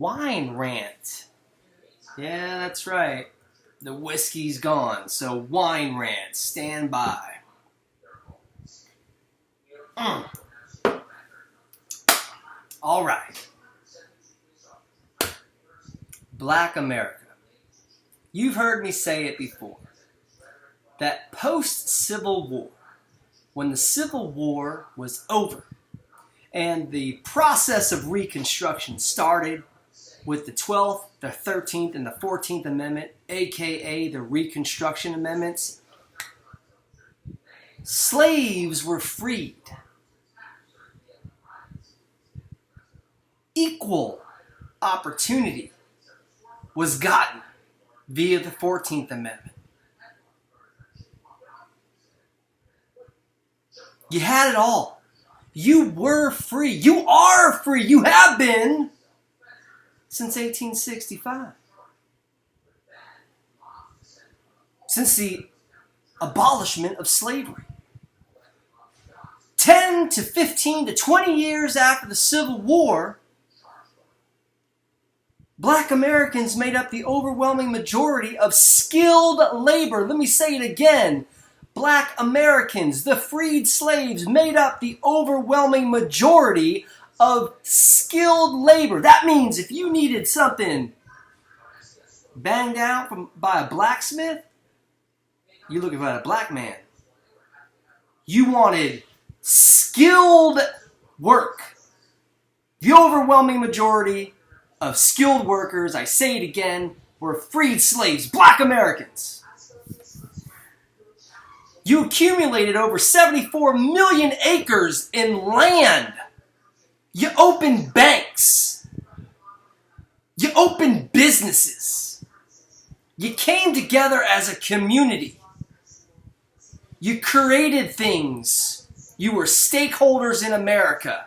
Wine rant. Yeah, that's right. The whiskey's gone, so wine rant. Stand by. All right. Black America. You've heard me say it before. That post-Civil War, when the Civil War was over and the process of Reconstruction started with the 12th, the 13th, and the 14th Amendment, aka the Reconstruction Amendments, slaves were freed. Equal opportunity was gotten via the 14th Amendment. You had it all. You were free. You are free. You have been since 1865. Since the abolishment of slavery. 10 to 15 to 20 years after the Civil War, Black Americans made up the overwhelming majority of skilled labor. Let me say it again. Black Americans, the freed slaves, made up the overwhelming majority of skilled labor. That means if you needed something banged out by a blacksmith, you're looking for a black man. You wanted skilled work. The overwhelming majority of skilled workers, I say it again, were freed slaves, Black Americans. You accumulated over 74 million acres in land. You opened banks. You opened businesses. You came together as a community. You created things. You were stakeholders in America.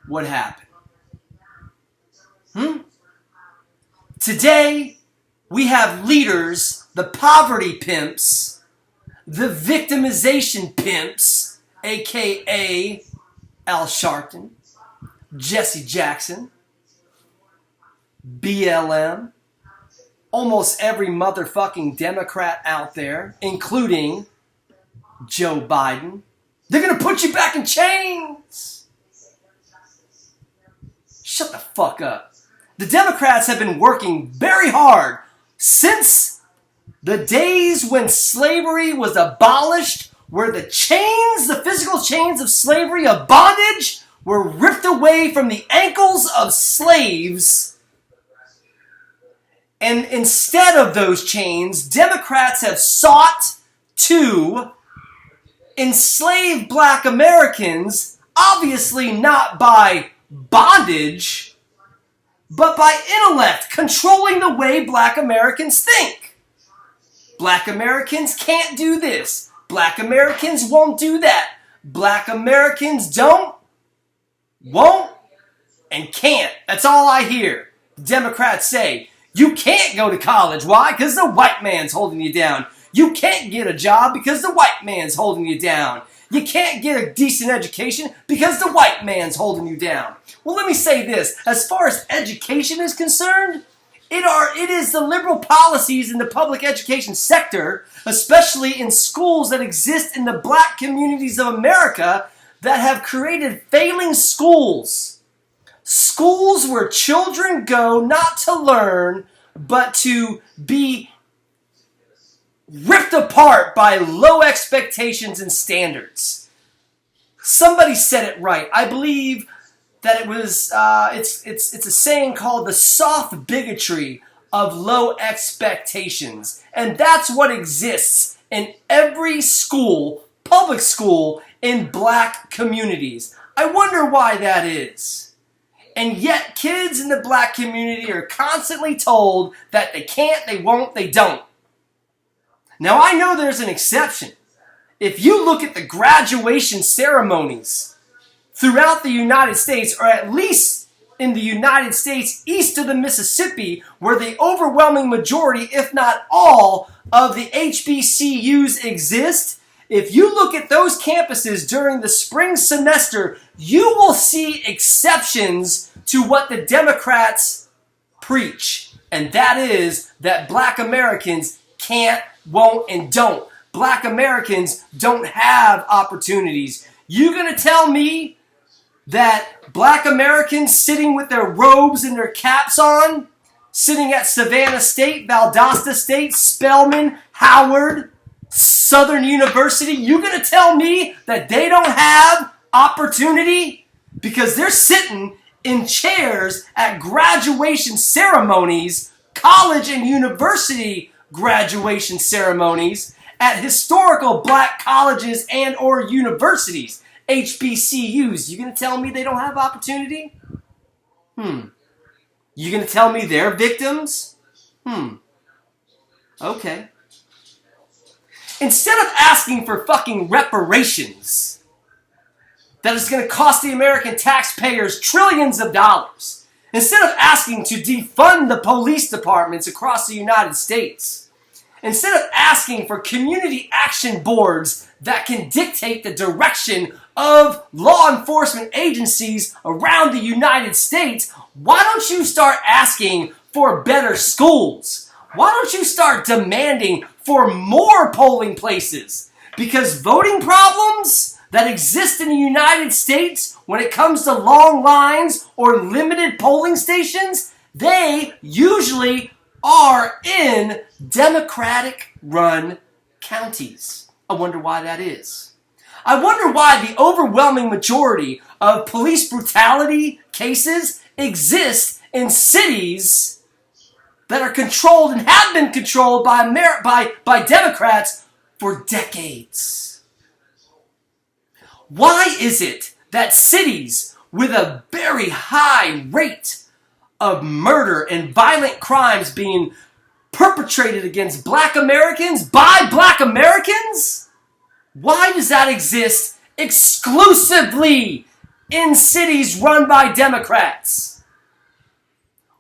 What happened? Today, we have leaders, the poverty pimps, the victimization pimps, aka Al Sharpton, Jesse Jackson, BLM, almost every motherfucking Democrat out there, including Joe Biden. They're gonna put you back in chains. Shut the fuck up. The Democrats have been working very hard since the days when slavery was abolished, where the chains, the physical chains of slavery, of bondage, were ripped away from the ankles of slaves. And instead of those chains, Democrats have sought to enslave Black Americans, obviously not by bondage, but by intellect, controlling the way Black Americans think. Black Americans can't do this. Black Americans won't do that. Black Americans don't, won't, and can't. That's all I hear Democrats say. You can't go to college. Why? Because the white man's holding you down. You can't get a job because the white man's holding you down. You can't get a decent education because the white man's holding you down. Well, let me say this. As far as education is concerned, it is the liberal policies in the public education sector, especially in schools that exist in the Black communities of America, that have created failing schools. Schools where children go not to learn, but to be ripped apart by low expectations and standards. Somebody said it right. I believe that it was, it's a saying called the soft bigotry of low expectations. And that's what exists in every school, public school, in Black communities. I wonder why that is. And yet kids in the Black community are constantly told that they can't, they won't, they don't. Now, I know there's an exception. If you look at the graduation ceremonies throughout the United States, or at least in the United States east of the Mississippi, where the overwhelming majority, if not all, of the HBCUs exist, if you look at those campuses during the spring semester, you will see exceptions to to what the Democrats preach. And that is that black Americans can't, won't, and don't. Black Americans don't have opportunities. You gonna tell me that black Americans sitting with their robes and their caps on, sitting at Savannah State, Valdosta State, Spelman, Howard, Southern University, you gonna tell me that they don't have opportunity? Because they're sitting in chairs at graduation ceremonies, college and university graduation ceremonies, at historical black colleges and or universities, HBCUs. You gonna tell me they don't have opportunity? You gonna tell me they're victims? Okay. Instead of asking for fucking reparations that is gonna cost the American taxpayers trillions of dollars, instead of asking to defund the police departments across the United States, instead of asking for community action boards that can dictate the direction of law enforcement agencies around the United States, why don't you start asking for better schools? Why don't you start demanding for more polling places? Because voting problems that exist in the United States when it comes to long lines or limited polling stations, they usually are in Democratic-run counties. I wonder why that is. I wonder why the overwhelming majority of police brutality cases exist in cities that are controlled and have been controlled by Democrats for decades. Why is it that cities with a very high rate of murder and violent crimes being perpetrated against black Americans by black Americans, why does that exist exclusively in cities run by Democrats?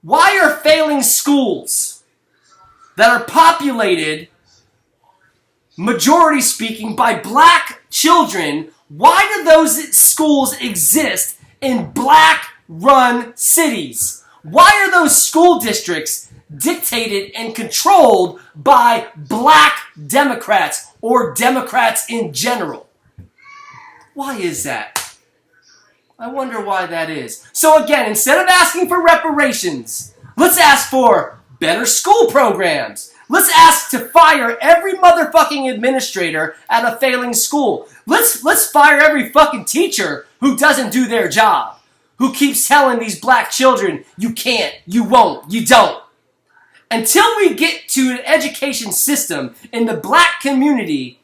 Why are failing schools that are populated, majority speaking, by black children, why do those schools exist in black-run cities? Why are those school districts dictated and controlled by black Democrats or Democrats in general? Why is that? I wonder why that is. So again, instead of asking for reparations, let's ask for better school programs. Let's ask to fire every motherfucking administrator at a failing school. Let's fire every fucking teacher who doesn't do their job, who keeps telling these black children, you can't, you won't, you don't. Until we get to an education system in the black community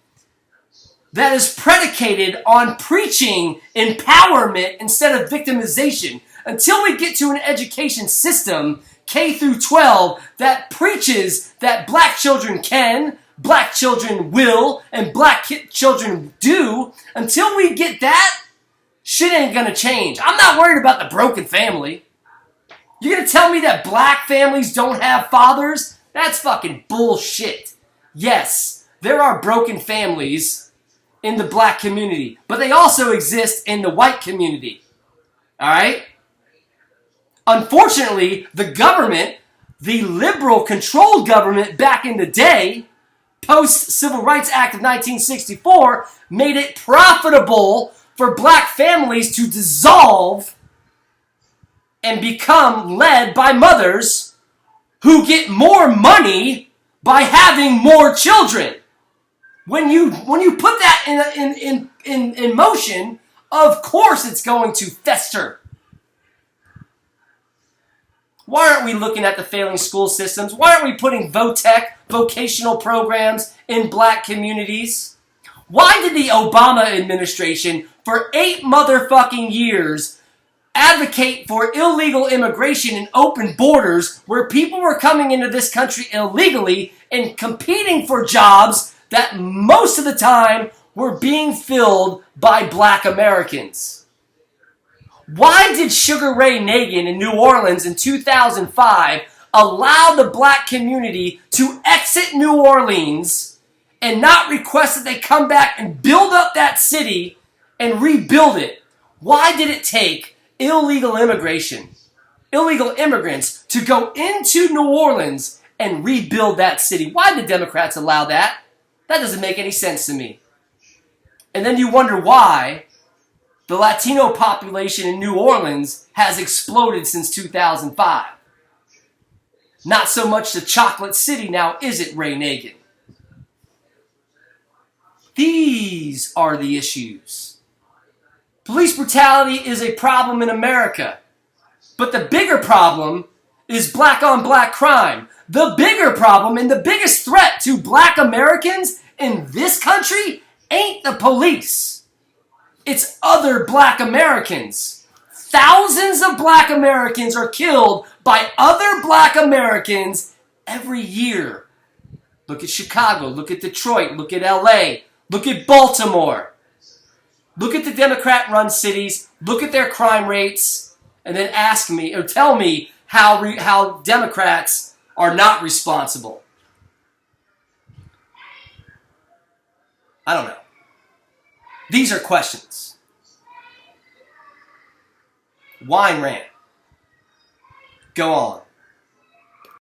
that is predicated on preaching empowerment instead of victimization, until we get to an education system, K through 12, that preaches that black children can, black children will, and black children do, until we get that, shit ain't gonna change. I'm not worried about the broken family. You're gonna tell me that black families don't have fathers? That's fucking bullshit. Yes, there are broken families in the black community, but they also exist in the white community. Alright? Unfortunately, the government, the liberal controlled government back in the day, post-Civil Rights Act of 1964, made it profitable for black families to dissolve and become led by mothers who get more money by having more children. When you put that in motion, of course it's going to fester. Why aren't we looking at the failing school systems? Why aren't we putting vocational programs in black communities? Why did the Obama administration, for 8 motherfucking years, advocate for illegal immigration and open borders where people were coming into this country illegally and competing for jobs that most of the time were being filled by black Americans? Why did Sugar Ray Nagin in New Orleans in 2005 allow the black community to exit New Orleans and not request that they come back and build up that city and rebuild it? Why did it take illegal immigration illegal immigrants to go into New Orleans and rebuild that city. Why did Democrats allow that? That doesn't make any sense to me. And then you wonder why the Latino population in New Orleans has exploded since 2005. Not so much the chocolate city now, is it, Ray Nagin? These are the issues. Police brutality is a problem in America. But the bigger problem is black on black crime. The bigger problem and the biggest threat to black Americans in this country ain't the police. It's other black Americans. Thousands of black Americans are killed by other black Americans every year. Look at Chicago, look at Detroit, look at LA, look at Baltimore. Look at the Democrat-run cities, look at their crime rates, and then ask me or tell me how Democrats are not responsible. I don't know. These are questions. Wine rant. Go on.